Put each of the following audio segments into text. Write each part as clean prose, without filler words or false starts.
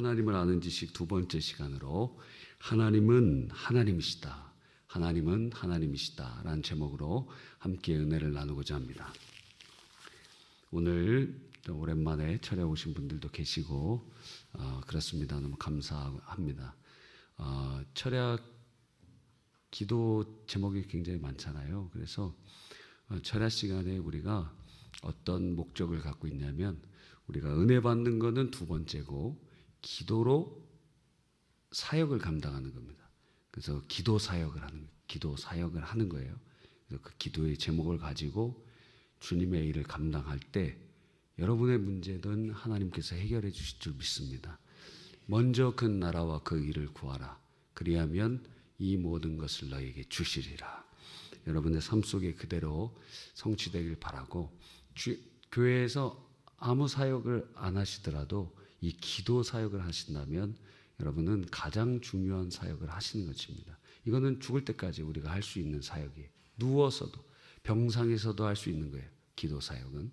하나님을 아는 지식 두 번째 시간으로 하나님은 하나님이시다. 하나님은 하나님이시다 라는 제목으로 함께 은혜를 나누고자 합니다. 오늘 오랜만에 철야 오신 분들도 계시고 그렇습니다. 너무 감사합니다. 철야 기도 제목이 굉장히 많잖아요. 그래서 철야 시간에 우리가 어떤 목적을 갖고 있냐면 우리가 은혜 받는 것은 두 번째고 기도로 사역을 감당하는 겁니다. 그래서 기도 사역을 하는 거예요. 그래서 그 기도의 제목을 가지고 주님의 일을 감당할 때 여러분의 문제는 하나님께서 해결해 주실 줄 믿습니다. 먼저 그 나라와 그 일을 구하라. 그리하면 이 모든 것을 너에게 주시리라. 여러분의 삶 속에 그대로 성취되길 바라고 교회에서 아무 사역을 안 하시더라도 이 기도 사역을 하신다면 여러분은 가장 중요한 사역을 하시는 것입니다. 이거는 죽을 때까지 우리가 할 수 있는 사역이에요. 누워서도 병상에서도 할 수 있는 거예요. 기도 사역은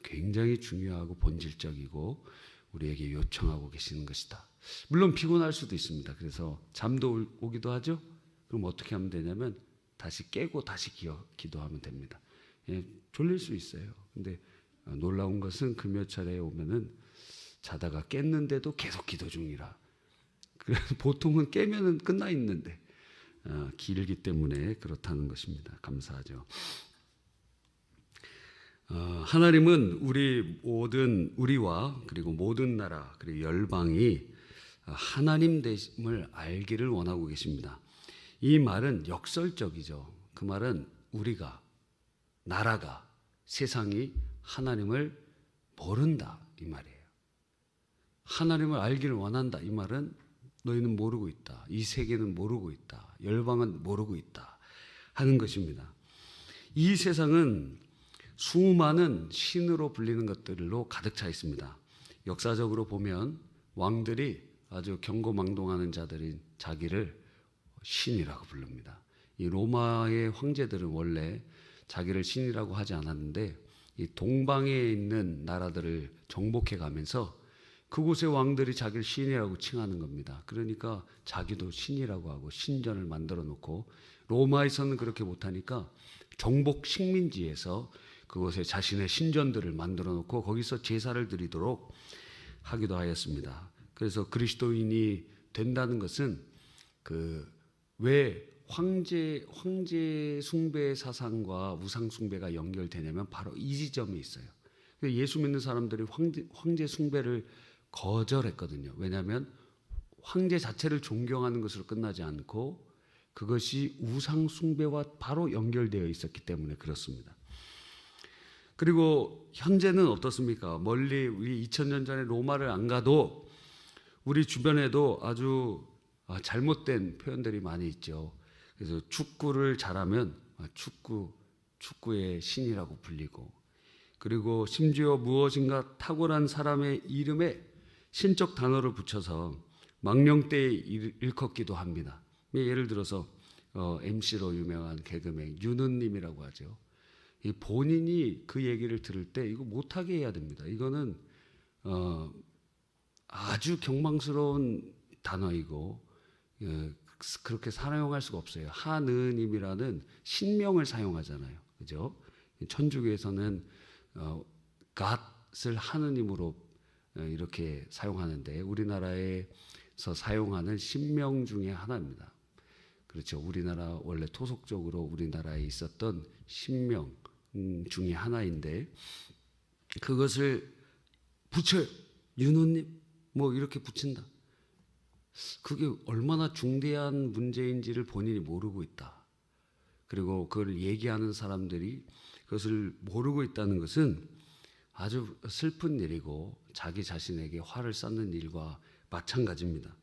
굉장히 중요하고 본질적이고 우리에게 요청하고 계시는 것이다. 물론 피곤할 수도 있습니다. 그래서 잠도 오기도 하죠. 그럼 어떻게 하면 되냐면 다시 깨고 다시 기도하면 됩니다. 졸릴 수 있어요. 근데 놀라운 것은 금요철에 오면은 자다가 깼는데도 계속 기도 중이라. 보통은 깨면은 끝나 있는데 길기 때문에 그렇다는 것입니다. 감사하죠. 하나님은 우리와 그리고 모든 나라 그리고 열방이 하나님 되심을 알기를 원하고 계십니다. 이 말은 역설적이죠. 그 말은 우리가 나라가 세상이 하나님을 모른다 이 말이에요. 하나님을 알기를 원한다 이 말은 너희는 모르고 있다. 이 세계는 모르고 있다. 열방은 모르고 있다 하는 것입니다. 이 세상은 수많은 신으로 불리는 것들로 가득 차 있습니다. 역사적으로 보면 왕들이 아주 경거망동하는 자들이 자기를 신이라고 부릅니다. 이 로마의 황제들은 원래 자기를 신이라고 하지 않았는데 이 동방에 있는 나라들을 정복해 가면서 그곳의 왕들이 자기를 신이라고 칭하는 겁니다. 그러니까 자기도 신이라고 하고 신전을 만들어 놓고 로마에서는 그렇게 못하니까 정복 식민지에서 그곳에 자신의 신전들을 만들어 놓고 거기서 제사를 드리도록 하기도 하였습니다. 그래서 그리스도인이 된다는 것은 왜 황제 숭배 사상과 우상 숭배가 연결되냐면 바로 이 지점이 있어요. 예수 믿는 사람들이 황제 숭배를 거절했거든요. 왜냐하면 황제 자체를 존경하는 것으로 끝나지 않고 그것이 우상 숭배와 바로 연결되어 있었기 때문에 그렇습니다. 그리고 현재는 어떻습니까? 멀리 우리 2000년 전에 로마를 안 가도 우리 주변에도 아주 잘못된 표현들이 많이 있죠. 그래서 축구를 잘하면 축구의 신이라고 불리고 그리고 심지어 무엇인가 탁월한 사람의 이름에 신적 단어를 붙여서 망령되이 일컫기도 합니다. 예를 들어서 MC로 유명한 개그맨 윤은님이라고 하죠. 이 본인이 그 얘기를 들을 때 이거 못하게 해야 됩니다. 이거는 아주 경망스러운 단어이고 그렇게 사용할 수가 없어요. 한은임이라는 신명을 사용하잖아요. 그죠? 천주교에서는 God을 하느님으로 이렇게 사용하는데 우리나라에서 사용하는 신명 중에 하나입니다. 그렇죠. 우리나라 원래 토속적으로 우리나라에 있었던 신명 중에 하나인데 그것을 붙여요. 윤호님 뭐 이렇게 붙인다. 그게 얼마나 중대한 문제인지를 본인이 모르고 있다. 그리고 그걸 얘기하는 사람들이 그것을 모르고 있다는 것은 아주 슬픈 일이고 자기 자신에게 화를 쌓는 일과 마찬가지입니다.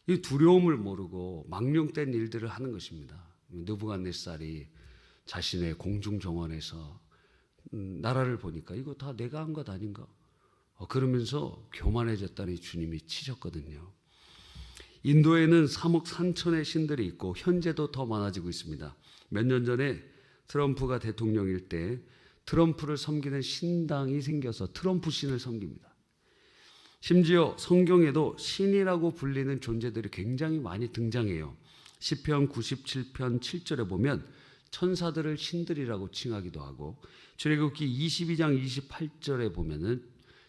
이 두려움을 모르고 망령된 일들을 하는 것입니다. 느부갓네살이 자신의 공중 정원에서 나라를 보니까 이거 다 내가 한 것 아닌가? 그러면서 교만해졌다니 주님이 치셨거든요. 인도에는 3억 3천의 신들이 있고 현재도 더 많아지고 있습니다. 몇 년 전에 트럼프가 대통령일 때 트럼프를 섬기는 신당이 생겨서 트럼프 신을 섬깁니다. 심지어 성경에도 신이라고 불리는 존재들이 굉장히 많이 등장해요. 시편 97편 7절에 보면 천사들을 신들이라고 칭하기도 하고, 출애굽기 22장 28절에 보면은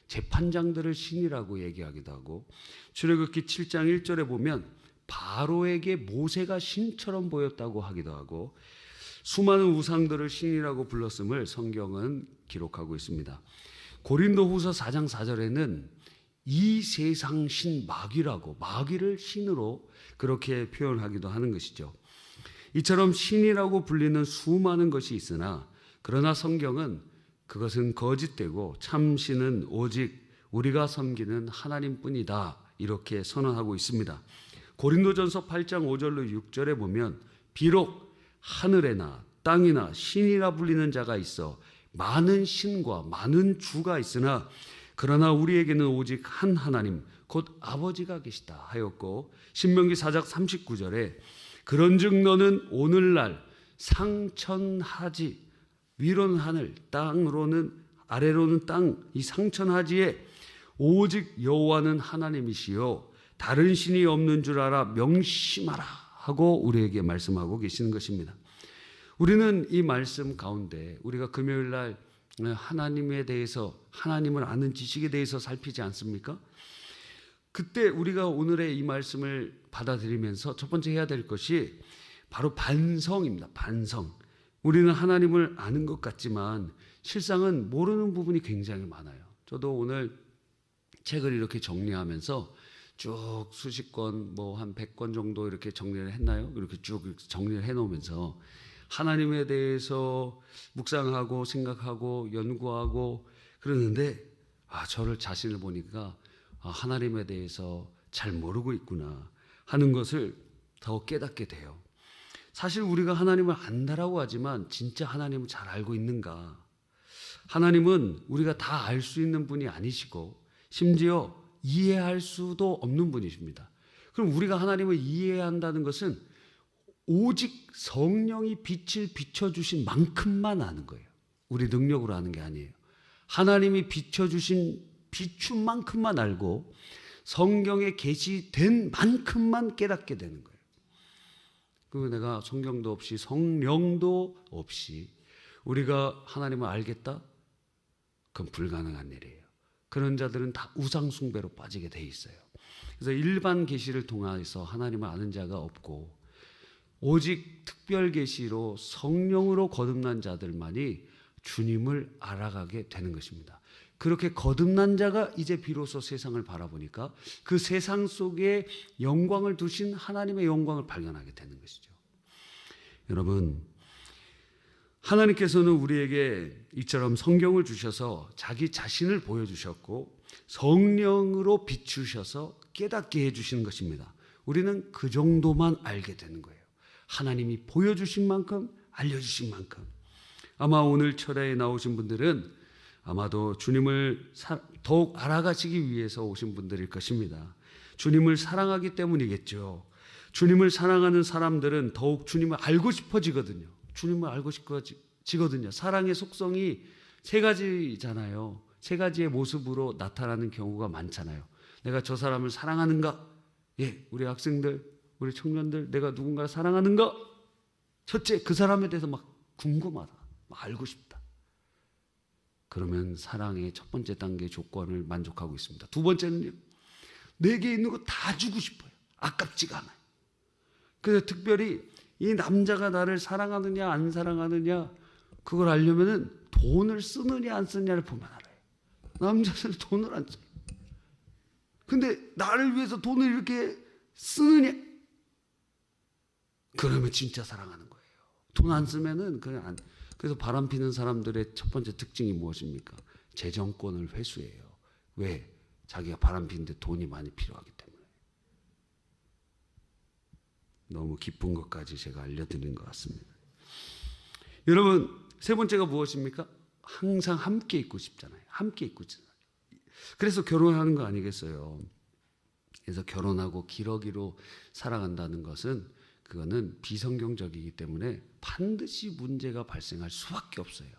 재판장들을 신이라고 얘기하기도 하고, 출애굽기 7장 1절에 보면 바로에게 모세가 신처럼 보였다고 하기도 하고, 수많은 우상들을 신이라고 불렀음을 성경은 기록하고 있습니다. 고린도후서 4장 4절에는 이 세상 신 마귀라고, 마귀를 신으로 그렇게 표현하기도 하는 것이죠. 이처럼 신이라고 불리는 수많은 것이 있으나, 그러나 성경은 그것은 거짓되고 참 신은 오직 우리가 섬기는 하나님뿐이다, 이렇게 선언하고 있습니다. 고린도전서 8장 5절로 6절에 보면 비록 하늘에나 땅이나 신이라 불리는 자가 있어 많은 신과 많은 주가 있으나 그러나 우리에게는 오직 한 하나님 곧 아버지가 계시다 하였고, 신명기 4장 39절에 그런즉 너는 오늘날 상천하지, 위로는 하늘 땅으로는 아래로는 땅, 이 상천하지에 오직 여호와는 하나님이시요 다른 신이 없는 줄 알아 명심하라 하고 우리에게 말씀하고 계시는 것입니다. 우리는 이 말씀 가운데 우리가 금요일 날 하나님에 대해서, 하나님을 아는 지식에 대해서 살피지 않습니까? 그때 우리가 오늘의 이 말씀을 받아들이면서 첫 번째 해야 될 것이 바로 반성입니다. 반성. 우리는 하나님을 아는 것 같지만 실상은 모르는 부분이 굉장히 많아요. 저도 오늘 책을 이렇게 정리하면서 쭉 수십 권, 한 100권 정도 이렇게 정리를 했나요? 이렇게 쭉 정리를 해놓으면서 하나님에 대해서 묵상하고 생각하고 연구하고 그러는데, 저를 자신을 보니까 하나님에 대해서 잘 모르고 있구나 하는 것을 더 깨닫게 돼요. 사실 우리가 하나님을 안다라고 하지만 진짜 하나님을 잘 알고 있는가? 하나님은 우리가 다 알 수 있는 분이 아니시고 심지어 이해할 수도 없는 분이십니다. 그럼 우리가 하나님을 이해해야 한다는 것은 오직 성령이 빛을 비춰주신 만큼만 아는 거예요. 우리 능력으로 아는 게 아니에요. 하나님이 비춰주신 비춘만큼만 알고 성경에 계시된 만큼만 깨닫게 되는 거예요. 그리고 내가 성경도 없이 성령도 없이 우리가 하나님을 알겠다? 그건 불가능한 일이에요. 그런 자들은 다 우상 숭배로 빠지게 돼 있어요. 그래서 일반 계시를 통해서 하나님을 아는 자가 없고 오직 특별 계시로 성령으로 거듭난 자들만이 주님을 알아가게 되는 것입니다. 그렇게 거듭난 자가 이제 비로소 세상을 바라보니까 그 세상 속에 영광을 두신 하나님의 영광을 발견하게 되는 것이죠. 여러분, 하나님께서는 우리에게 이처럼 성경을 주셔서 자기 자신을 보여주셨고 성령으로 비추셔서 깨닫게 해주시는 것입니다. 우리는 그 정도만 알게 되는 거예요. 하나님이 보여주신 만큼, 알려주신 만큼. 아마 오늘 철야에 나오신 분들은 아마도 주님을 더욱 알아가시기 위해서 오신 분들일 것입니다. 주님을 사랑하기 때문이겠죠. 주님을 사랑하는 사람들은 더욱 주님을 알고 싶어지거든요. 주님을 알고 싶어지거든요. 사랑의 속성이 세 가지잖아요. 세 가지의 모습으로 나타나는 경우가 많잖아요. 내가 저 사람을 사랑하는가? 예, 우리 학생들, 우리 청년들, 내가 누군가를 사랑하는가? 첫째, 그 사람에 대해서 막 궁금하다, 막 알고 싶다. 그러면 사랑의 첫 번째 단계 조건을 만족하고 있습니다. 두 번째는요, 내게 있는 거 다 주고 싶어요. 아깝지가 않아요. 그래서 특별히 이 남자가 나를 사랑하느냐 안 사랑하느냐 그걸 알려면은 돈을 쓰느냐 안 쓰느냐를 보면 알아요. 남자들은 돈을 안 써요. 근데 나를 위해서 돈을 이렇게 쓰느냐? 그러면 진짜 사랑하는 거예요. 돈 안 쓰면은 그냥 안. 그래서 바람 피는 사람들의 첫 번째 특징이 무엇입니까? 재정권을 회수해요. 왜? 자기가 바람 피는데 돈이 많이 필요하기 때문에. 너무 기쁜 것까지 제가 알려드린 것 같습니다. 여러분, 세 번째가 무엇입니까? 항상 함께 있고 싶잖아요. 함께 있고 싶잖아요. 그래서 결혼하는 거 아니겠어요? 그래서 결혼하고 기러기로 살아간다는 것은 그거는 비성경적이기 때문에 반드시 문제가 발생할 수밖에 없어요.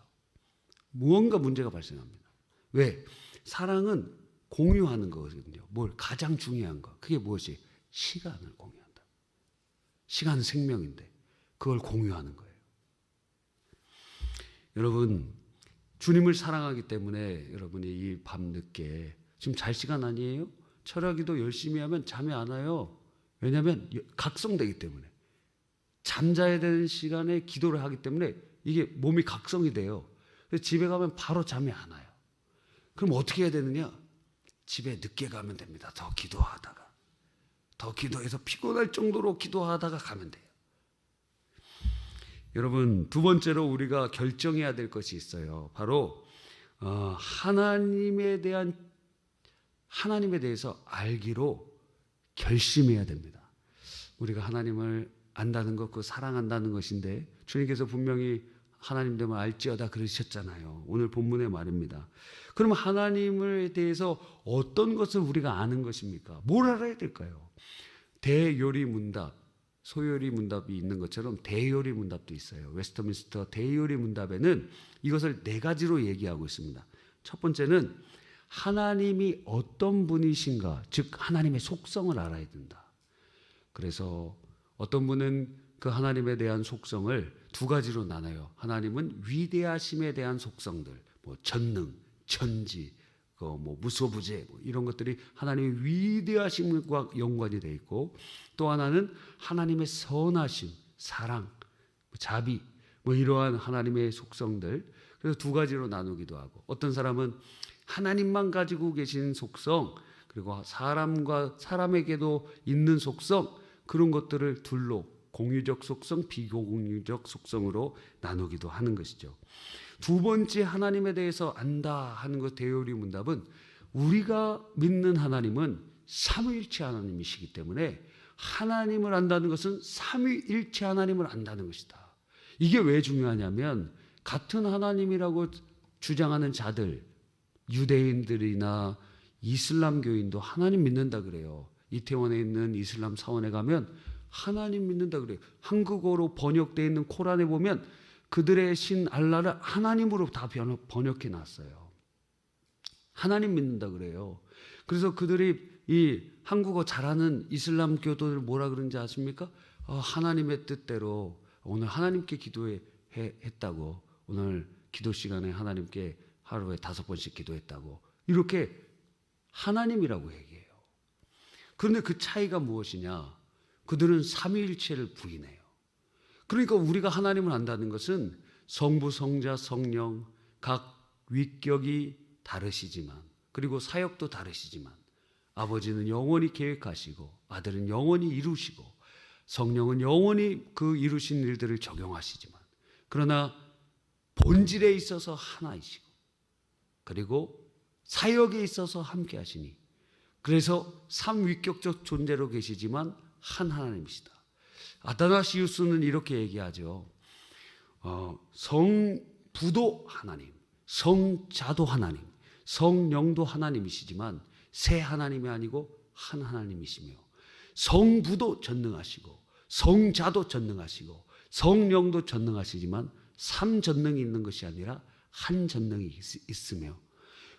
무언가 문제가 발생합니다. 왜? 사랑은 공유하는 거거든요. 뭘 가장 중요한 거. 그게 무엇이? 시간을 공유한다. 시간은 생명인데 그걸 공유하는 거예요. 여러분, 주님을 사랑하기 때문에 여러분이 이 밤늦게 지금 잘 시간 아니에요? 철학기도 열심히 하면 잠이 안 와요. 왜냐하면 각성되기 때문에. 잠자야 되는 시간에 기도를 하기 때문에 이게 몸이 각성이 돼요. 그래서 집에 가면 바로 잠이 안 와요. 그럼 어떻게 해야 되느냐? 집에 늦게 가면 됩니다. 더 기도하다가. 더 기도해서 피곤할 정도로 기도하다가 가면 돼요. 여러분, 두 번째로 우리가 결정해야 될 것이 있어요. 바로 하나님에 대해서 알기로 결심해야 됩니다. 우리가 하나님을 안다는 것, 그 사랑한다는 것인데 주님께서 분명히 하나님 되면 알지어다 그러셨잖아요. 오늘 본문의 말입니다. 그럼 하나님에 대해서 어떤 것을 우리가 아는 것입니까? 뭘 알아야 될까요? 대요리문답, 소요리문답이 있는 것처럼 대요리문답도 있어요. 웨스터민스터 대요리문답에는 이것을 네 가지로 얘기하고 있습니다. 첫 번째는 하나님이 어떤 분이신가, 즉 하나님의 속성을 알아야 된다. 그래서 어떤 분은 그 하나님에 대한 속성을 두 가지로 나눠요. 하나님은 위대하심에 대한 속성들, 뭐 전능, 천지, 무소부재 이런 것들이 하나님의 위대하심과 연관이 되어 있고, 또 하나는 하나님의 선하심, 사랑, 자비, 이러한 하나님의 속성들. 그래서 두 가지로 나누기도 하고, 어떤 사람은 하나님만 가지고 계신 속성, 그리고 사람과 사람에게도 있는 속성, 그런 것들을 둘로 공유적 속성, 비공유적 속성으로 나누기도 하는 것이죠. 두 번째 하나님에 대해서 안다 하는 것, 대요리문답은 우리가 믿는 하나님은 삼위일체 하나님이시기 때문에 하나님을 안다는 것은 삼위일체 하나님을 안다는 것이다. 이게 왜 중요하냐면 같은 하나님이라고 주장하는 자들, 유대인들이나 이슬람교인도 하나님 믿는다 그래요. 이태원에 있는 이슬람 사원에 가면 하나님 믿는다 그래요. 한국어로 번역되어 있는 코란에 보면 그들의 신 알라를 하나님으로 다 번역해 놨어요. 하나님 믿는다 그래요. 그래서 그들이 이 한국어 잘하는 이슬람 교도들 뭐라 그러는지 아십니까? 하나님의 뜻대로 오늘 하나님께 기도했다고, 오늘 기도 시간에 하나님께 하루에 5번씩 기도했다고, 이렇게 하나님이라고 얘기해요. 그런데 그 차이가 무엇이냐? 그들은 삼위일체를 부인해요. 그러니까 우리가 하나님을 안다는 것은 성부, 성자, 성령 각 위격이 다르시지만, 그리고 사역도 다르시지만, 아버지는 영원히 계획하시고 아들은 영원히 이루시고 성령은 영원히 그 이루신 일들을 적용하시지만, 그러나 본질에 있어서 하나이시고 그리고 사역에 있어서 함께 하시니, 그래서 삼위격적 존재로 계시지만 한 하나님이시다. 아타나시우스는 이렇게 얘기하죠. 성부도 하나님, 성자도 하나님, 성령도 하나님이시지만 세 하나님이 아니고 한 하나님이시며, 성부도 전능하시고 성자도 전능하시고 성령도 전능하시지만 삼전능이 있는 것이 아니라 한 전능이 있으며,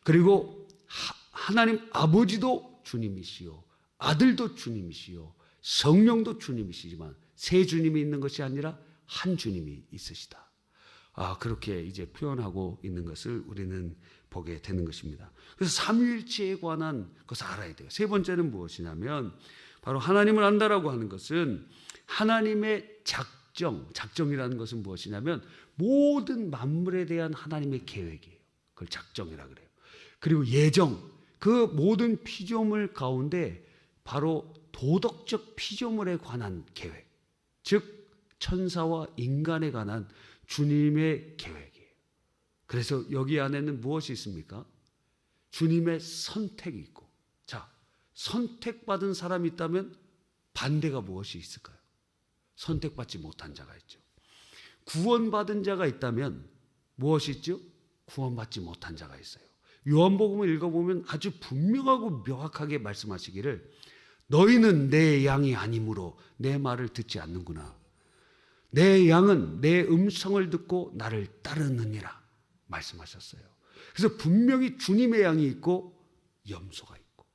그리고 하나님 아버지도 주님이시요 아들도 주님이시요 성령도 주님이시지만 세 주님이 있는 것이 아니라 한 주님이 있으시다. 그렇게 이제 표현하고 있는 것을 우리는 보게 되는 것입니다. 그래서 삼위일체에 관한 것을 알아야 돼요. 세 번째는 무엇이냐면 바로 하나님을 안다라고 하는 것은 하나님의 작정이라는 것은 무엇이냐면 모든 만물에 대한 하나님의 계획이에요. 그걸 작정이라 그래요. 그리고 예정, 그 모든 피조물 가운데 바로 도덕적 피조물에 관한 계획, 즉 천사와 인간에 관한 주님의 계획이에요. 그래서 여기 안에는 무엇이 있습니까? 주님의 선택이 있고, 자, 선택받은 사람이 있다면 반대가 무엇이 있을까요? 선택받지 못한 자가 있죠. 구원받은 자가 있다면 무엇이 있죠? 구원받지 못한 자가 있어요. 요한복음을 읽어보면 아주 분명하고 명확하게 말씀하시기를, 너희는 내 양이 아니므로 내 말을 듣지 않는구나. 내 양은 내 음성을 듣고 나를 따르느니라 말씀하셨어요. 그래서 분명히 주님의 양이 있고 염소가 있고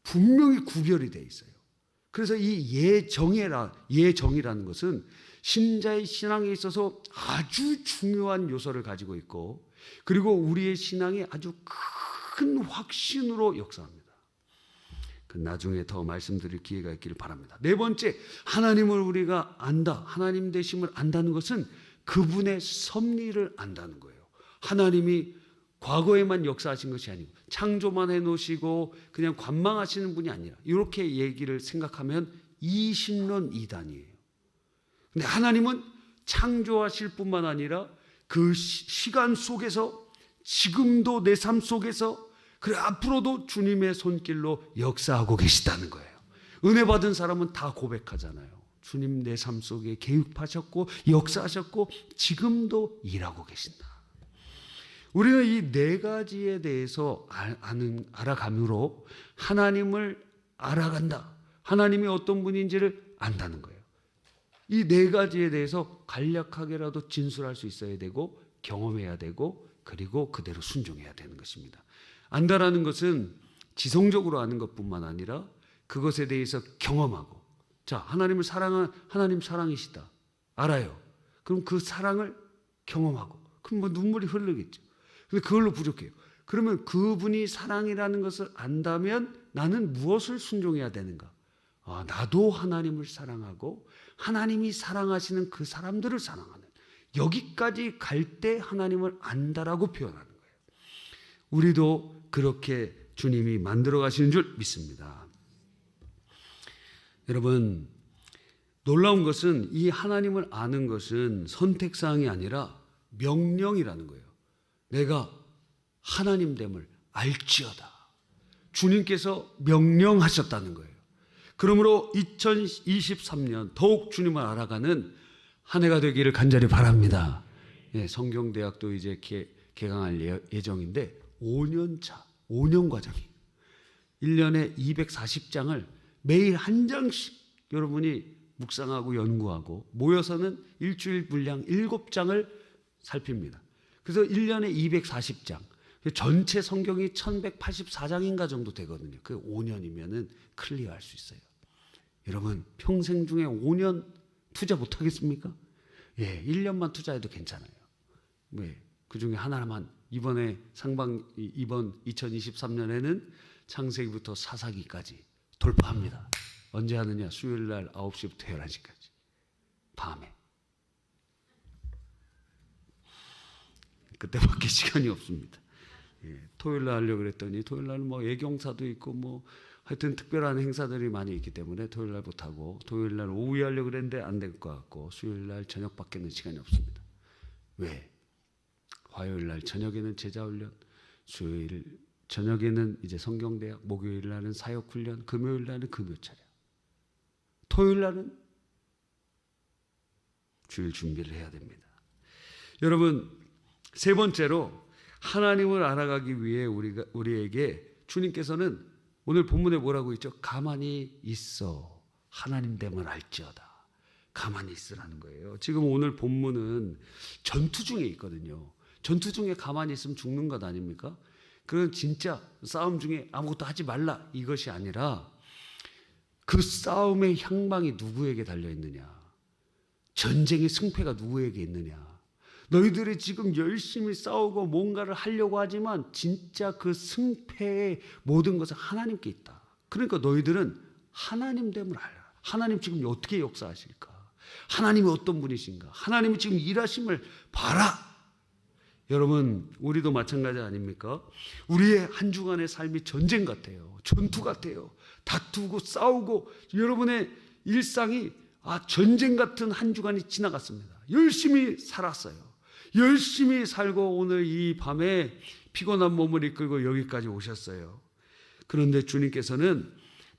분명히 구별이 돼 있어요. 그래서 이 예정이라는 것은 신자의 신앙에 있어서 아주 중요한 요소를 가지고 있고, 그리고 우리의 신앙이 아주 큰 확신으로 역사합니다. 그 나중에 더 말씀드릴 기회가 있기를 바랍니다. 네 번째, 하나님을 우리가 안다, 하나님 되심을 안다는 것은 그분의 섭리를 안다는 거예요. 하나님이 과거에만 역사하신 것이 아니고 창조만 해놓으시고 그냥 관망하시는 분이 아니라, 이렇게 얘기를 생각하면 이신론 이단이에요. 근데 하나님은 창조하실 뿐만 아니라 그 시간 속에서, 지금도 내 삶 속에서, 그래 앞으로도 주님의 손길로 역사하고 계시다는 거예요. 은혜 받은 사람은 다 고백하잖아요. 주님 내 삶 속에 개입하셨고 역사하셨고 지금도 일하고 계신다. 우리는 이 네 가지에 대해서 알아감으로 하나님을 알아간다. 하나님이 어떤 분인지를 안다는 거예요. 이 네 가지에 대해서 간략하게라도 진술할 수 있어야 되고, 경험해야 되고, 그리고 그대로 순종해야 되는 것입니다. 안다라는 것은 지성적으로 아는 것뿐만 아니라 그것에 대해서 경험하고, 자, 하나님을 하나님 사랑이시다, 알아요. 그럼 그 사랑을 경험하고, 그럼 뭐 눈물이 흐르겠죠. 근데 그걸로 부족해요. 그러면 그분이 사랑이라는 것을 안다면 나는 무엇을 순종해야 되는가? 나도 하나님을 사랑하고 하나님이 사랑하시는 그 사람들을 사랑하는, 여기까지 갈 때 하나님을 안다라고 표현하는 거예요. 우리도 그렇게 주님이 만들어 가시는 줄 믿습니다. 여러분, 놀라운 것은 이 하나님을 아는 것은 선택사항이 아니라 명령이라는 거예요. 내가 하나님됨을 알지어다. 주님께서 명령하셨다는 거예요. 그러므로 2023년 더욱 주님을 알아가는 한 해가 되기를 간절히 바랍니다. 성경대학도 이제 개강할 예정인데 5년 과정이에요. 1년에 240장을 매일 한 장씩 여러분이 묵상하고 연구하고, 모여서는 일주일 분량 7장을 살핍니다. 그래서 1년에 240장, 전체 성경이 1184장인가 정도 되거든요. 그 5년이면은 클리어할 수 있어요. 여러분, 평생 중에 5년 투자 못 하겠습니까? 1년만 투자해도 괜찮아요. 그 중에 하나만, 이번 2023년에는 창세기부터 사사기까지 돌파합니다. 언제 하느냐? 수요일 날 9시부터 11시까지 밤에. 그때밖에 시간이 없습니다. 토요일 날 하려고 그랬더니 토요일 날 뭐 예경사도 있고 뭐 하여튼 특별한 행사들이 많이 있기 때문에 토요일 날 못하고, 토요일 날 오후에 하려고 그랬는데 안 될 것 같고, 수요일 날 저녁밖에는 시간이 없습니다. 왜? 화요일 날 저녁에는 제자훈련, 수요일 저녁에는 이제 성경대학, 목요일 날은 사역훈련, 금요일 날은 금요차례, 토요일 날은 주일 준비를 해야 됩니다. 여러분, 세 번째로 하나님을 알아가기 위해 우리에게 주님께서는 오늘 본문에 뭐라고 있죠? 가만히 있어, 하나님됨을 알지어다. 가만히 있으라는 거예요. 지금 오늘 본문은 전투 중에 있거든요. 전투 중에 가만히 있으면 죽는 것 아닙니까? 그건 진짜 싸움 중에 아무것도 하지 말라, 이것이 아니라 그 싸움의 향방이 누구에게 달려있느냐, 전쟁의 승패가 누구에게 있느냐. 너희들이 지금 열심히 싸우고 뭔가를 하려고 하지만 진짜 그 승패의 모든 것은 하나님께 있다. 그러니까 너희들은 하나님됨을 알아. 하나님 지금 어떻게 역사하실까? 하나님이 어떤 분이신가? 하나님이 지금 일하심을 봐라. 여러분, 우리도 마찬가지 아닙니까? 우리의 한 주간의 삶이 전쟁 같아요. 전투 같아요. 다투고 싸우고, 여러분의 일상이 전쟁 같은 한 주간이 지나갔습니다. 열심히 살았어요. 열심히 살고 오늘 이 밤에 피곤한 몸을 이끌고 여기까지 오셨어요. 그런데 주님께서는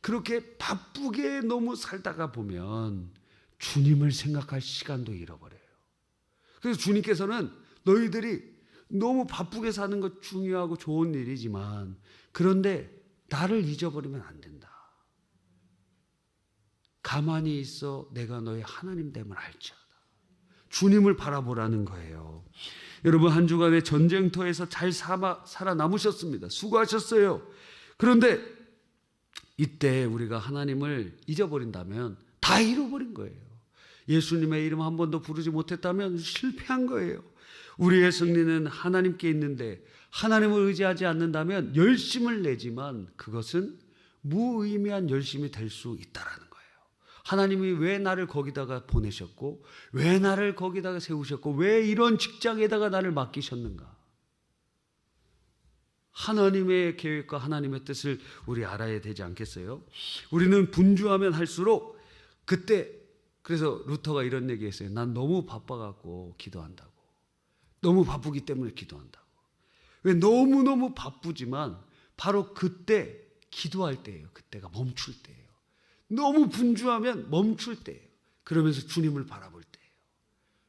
그렇게 바쁘게 너무 살다가 보면 주님을 생각할 시간도 잃어버려요. 그래서 주님께서는 너희들이 너무 바쁘게 사는 것 중요하고 좋은 일이지만, 그런데 나를 잊어버리면 안 된다. 가만히 있어, 내가 너의 하나님됨을 알지어다. 주님을 바라보라는 거예요. 여러분, 한 주간의 전쟁터에서 잘 살아남으셨습니다. 수고하셨어요. 그런데 이때 우리가 하나님을 잊어버린다면 다 잃어버린 거예요. 예수님의 이름 한 번도 부르지 못했다면 실패한 거예요. 우리의 승리는 하나님께 있는데 하나님을 의지하지 않는다면 열심을 내지만 그것은 무의미한 열심이 될 수 있다라는 거예요. 하나님이 왜 나를 거기다가 보내셨고, 왜 나를 거기다가 세우셨고, 왜 이런 직장에다가 나를 맡기셨는가? 하나님의 계획과 하나님의 뜻을 우리 알아야 되지 않겠어요? 우리는 분주하면 할수록 그때, 그래서 루터가 이런 얘기했어요. 난 너무 바빠갖고 기도한다고. 너무 바쁘기 때문에 기도한다고. 왜? 너무너무 바쁘지만 바로 그때 기도할 때예요. 그때가 멈출 때예요. 너무 분주하면 멈출 때예요. 그러면서 주님을 바라볼 때예요.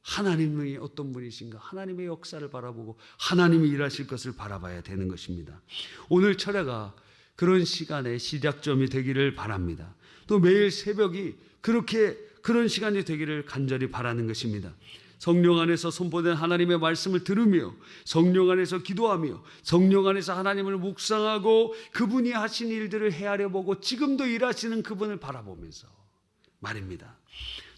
하나님이 어떤 분이신가, 하나님의 역사를 바라보고 하나님이 일하실 것을 바라봐야 되는 것입니다. 오늘 철야가 그런 시간의 시작점이 되기를 바랍니다. 또 매일 새벽이 그런 시간이 되기를 간절히 바라는 것입니다. 성령 안에서 선포된 하나님의 말씀을 들으며, 성령 안에서 기도하며, 성령 안에서 하나님을 묵상하고 그분이 하신 일들을 헤아려 보고 지금도 일하시는 그분을 바라보면서 말입니다.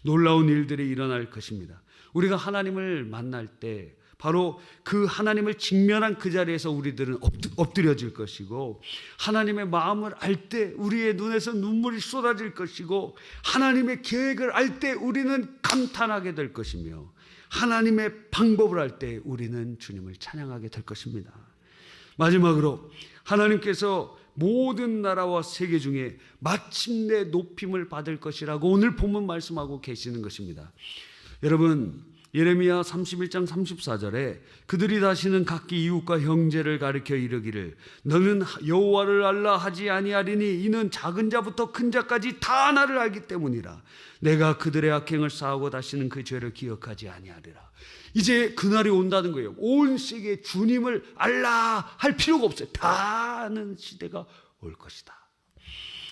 놀라운 일들이 일어날 것입니다. 우리가 하나님을 만날 때 바로 그 하나님을 직면한 그 자리에서 우리들은 엎드려질 것이고, 하나님의 마음을 알 때 우리의 눈에서 눈물이 쏟아질 것이고, 하나님의 계획을 알 때 우리는 감탄하게 될 것이며, 하나님의 방법을 알 때 우리는 주님을 찬양하게 될 것입니다. 마지막으로 하나님께서 모든 나라와 세계 중에 마침내 높임을 받을 것이라고 오늘 본문 말씀하고 계시는 것입니다. 여러분, 예레미야 31장 34절에 그들이 다시는 각기 이웃과 형제를 가리켜 이르기를 너는 여호와를 알라 하지 아니하리니 이는 작은 자부터 큰 자까지 다 나를 알기 때문이라. 내가 그들의 악행을 사하고 다시는 그 죄를 기억하지 아니하리라. 이제 그날이 온다는 거예요. 온 세계에 주님을 알라 할 필요가 없어요. 다 아는 시대가 올 것이다.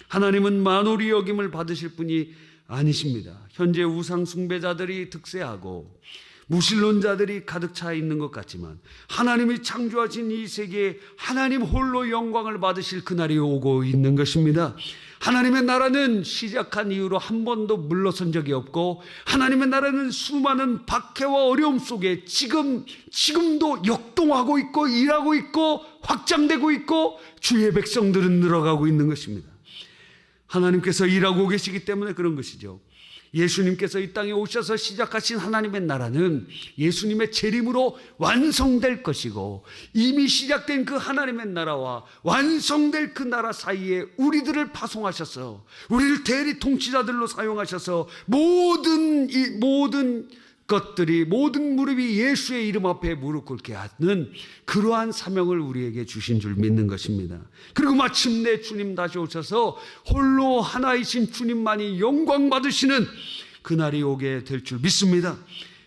하나님은 만홀히 여김을 받으실 분이 아니십니다. 현재 우상 숭배자들이 득세하고 무신론자들이 가득 차 있는 것 같지만 하나님이 창조하신 이 세계에 하나님 홀로 영광을 받으실 그날이 오고 있는 것입니다. 하나님의 나라는 시작한 이후로 한 번도 물러선 적이 없고, 하나님의 나라는 수많은 박해와 어려움 속에 지금도 역동하고 있고 일하고 있고 확장되고 있고 주의 백성들은 늘어가고 있는 것입니다. 하나님께서 일하고 계시기 때문에 그런 것이죠. 예수님께서 이 땅에 오셔서 시작하신 하나님의 나라는 예수님의 재림으로 완성될 것이고, 이미 시작된 그 하나님의 나라와 완성될 그 나라 사이에 우리들을 파송하셔서 우리를 대리 통치자들로 사용하셔서 모든 것들이, 모든 무릎이 예수의 이름 앞에 무릎 꿇게 하는 그러한 사명을 우리에게 주신 줄 믿는 것입니다. 그리고 마침내 주님 다시 오셔서 홀로 하나이신 주님만이 영광 받으시는 그날이 오게 될 줄 믿습니다.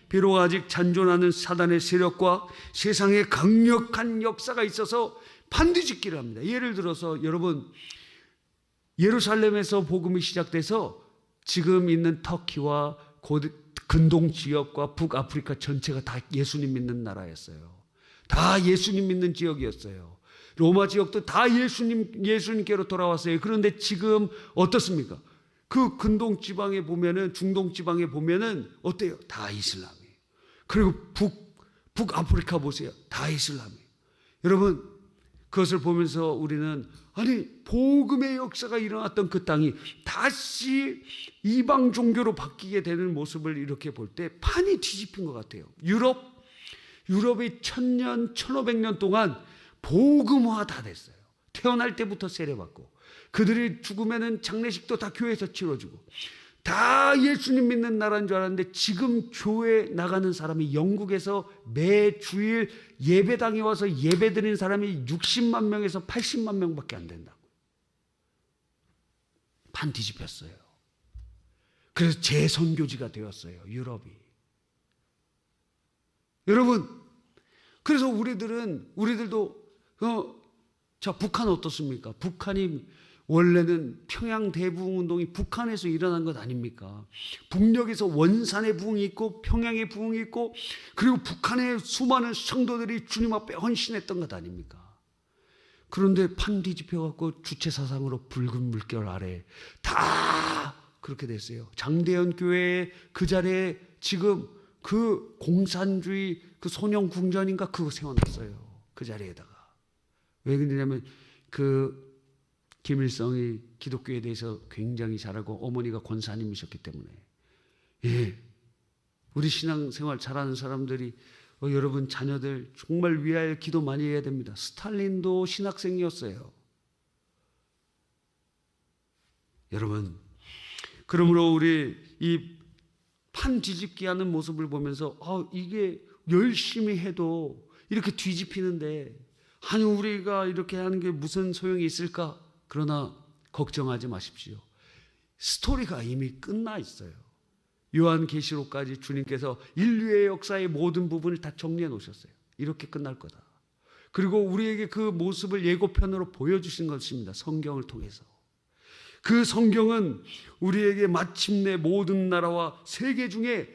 비록 아직 잔존하는 사단의 세력과 세상의 강력한 역사가 있어서 반드짓기를 합니다. 예를 들어서 여러분, 예루살렘에서 복음이 시작돼서 지금 있는 터키와 근동 지역과 북아프리카 전체가 다 예수님 믿는 나라였어요. 다 예수님 믿는 지역이었어요. 로마 지역도 다 예수님께로 돌아왔어요. 그런데 지금 어떻습니까? 그 근동 지방에 보면은, 중동 지방에 보면은 어때요? 다 이슬람이에요. 그리고 북아프리카 보세요. 다 이슬람이에요. 여러분, 그것을 보면서 우리는 복음의 역사가 일어났던 그 땅이 다시 이방 종교로 바뀌게 되는 모습을 이렇게 볼 때 판이 뒤집힌 것 같아요. 유럽이 1000년, 1500년 동안 복음화 다 됐어요. 태어날 때부터 세례받고, 그들이 죽으면은 장례식도 다 교회에서 치러주고, 다 예수님 믿는 나라인 줄 알았는데 지금 교회 나가는 사람이 영국에서 매 주일 예배당에 와서 예배 드리는 사람이 60만 명에서 80만 명밖에 안 된다고. 판 뒤집혔어요. 그래서 재선교지가 되었어요, 유럽이. 여러분, 그래서 우리들도 자, 북한 어떻습니까? 북한이 원래는 평양 대부흥 운동이 북한에서 일어난 것 아닙니까? 북녘에서 원산의 부흥이 있고 평양의 부흥이 있고 그리고 북한의 수많은 성도들이 주님 앞에 헌신했던 것 아닙니까? 그런데 판 뒤집혀갖고 주체사상으로 붉은 물결 아래 다 그렇게 됐어요. 장대현 교회 그 자리에 지금 그 공산주의 그 소년궁전인가 그거 세워놨어요. 그 자리에다가. 왜 그러냐면 그 김일성이 기독교에 대해서 굉장히 잘하고 어머니가 권사님이셨기 때문에. 예, 우리 신앙생활 잘하는 사람들이 여러분 자녀들 정말 위하여 기도 많이 해야 됩니다. 스탈린도 신학생이었어요. 여러분, 그러므로 우리 이 판 뒤집기 하는 모습을 보면서 이게 열심히 해도 이렇게 뒤집히는데 아니 우리가 이렇게 하는 게 무슨 소용이 있을까? 그러나 걱정하지 마십시오. 스토리가 이미 끝나 있어요. 요한계시록까지 주님께서 인류의 역사의 모든 부분을 다 정리해 놓으셨어요. 이렇게 끝날 거다. 그리고 우리에게 그 모습을 예고편으로 보여주신 것입니다. 성경을 통해서. 그 성경은 우리에게 마침내 모든 나라와 세계 중에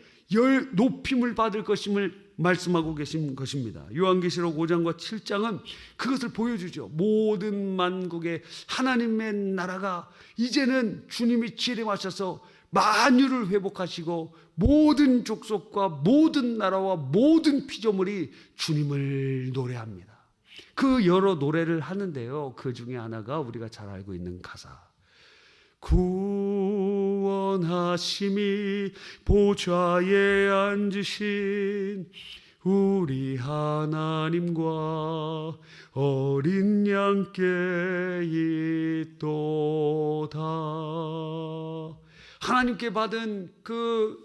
높임을 받을 것임을 말씀하고 계신 것입니다. 요한계시록 5장과 7장은 그것을 보여주죠. 모든 만국의 하나님의 나라가 이제는 주님이 지림하셔서 만유를 회복하시고 모든 족속과 모든 나라와 모든 피조물이 주님을 노래합니다. 그 여러 노래를 하는데요. 그 중에 하나가 우리가 잘 알고 있는 가사. 구원하심이 보좌에 앉으신 우리 하나님과 어린 양께 있도다. 하나님께 받은 그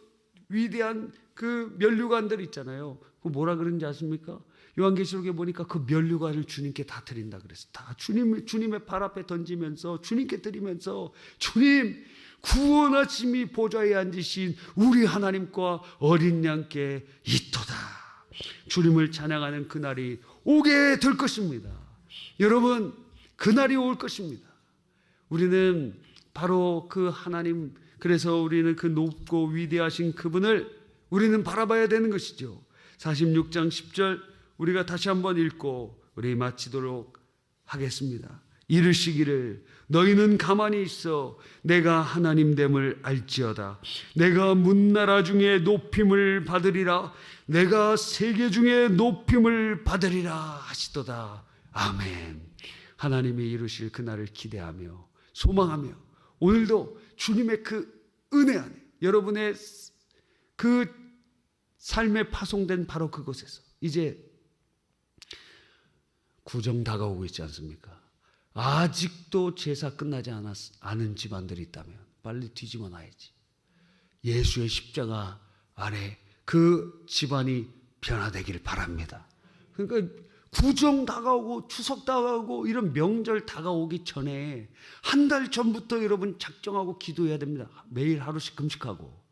위대한 그 면류관들 있잖아요. 그 뭐라 그런지 아십니까? 요한계시록에 보니까 그 면류관을 주님께 다 드린다 그랬어요. 다 주님의 발 앞에 던지면서 주님께 드리면서 주님 구원하심이 보좌에 앉으신 우리 하나님과 어린 양께 있도다. 주님을 찬양하는 그날이 오게 될 것입니다. 여러분, 그날이 올 것입니다. 우리는 바로 그 하나님, 그래서 우리는 그 높고 위대하신 그분을 우리는 바라봐야 되는 것이죠. 46장 10절 우리가 다시 한번 읽고 우리 마치도록 하겠습니다. 이르시기를 너희는 가만히 있어 내가 하나님됨을 알지어다. 내가 문나라 중에 높임을 받으리라. 내가 세계 중에 높임을 받으리라 하시도다. 아멘. 하나님이 이루실 그날을 기대하며 소망하며 오늘도 주님의 그 은혜 안에 여러분의 그 삶에 파송된 바로 그곳에서 이제 구정 다가오고 있지 않습니까? 아직도 제사 끝나지 않은 집안들이 있다면 빨리 뒤집어 놔야지. 예수의 십자가 아래 그 집안이 변화되기를 바랍니다. 그러니까 구정 다가오고 추석 다가오고 이런 명절 다가오기 전에 한 달 전부터 여러분 작정하고 기도해야 됩니다. 매일 하루씩 금식하고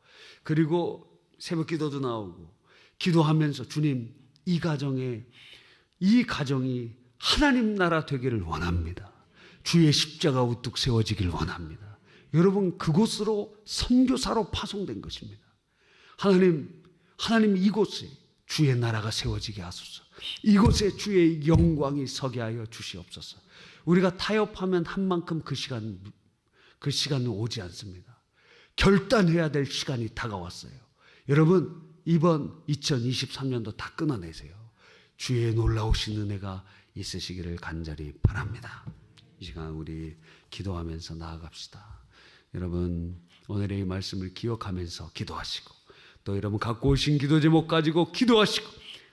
그리고 새벽 기도도 나오고 기도하면서 주님 이 가정이 하나님 나라 되기를 원합니다. 주의 십자가 우뚝 세워지길 원합니다. 여러분 그곳으로 선교사로 파송된 것입니다. 하나님 이곳에 주의 나라가 세워지게 하소서. 이곳에 주의 영광이 서게 하여 주시옵소서. 우리가 타협하면 한 만큼 그 시간은 오지 않습니다. 결단해야 될 시간이 다가왔어요. 여러분 이번 2023년도 다 끊어내세요. 주의 놀라우신 은혜가 있으시기를 간절히 바랍니다. 이 시간 우리 기도하면서 나아갑시다. 여러분 오늘의 이 말씀을 기억하면서 기도하시고 또 여러분 갖고 오신 기도 제목 가지고 기도하시고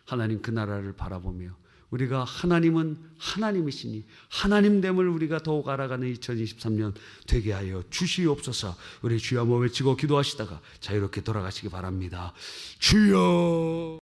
하나님 그 나라를 바라보며 우리가 하나님은 하나님이시니 하나님됨을 우리가 더욱 알아가는 2023년 되게 하여 주시옵소서. 우리 주여 한번 외치고 기도하시다가 자유롭게 돌아가시기 바랍니다. 주여.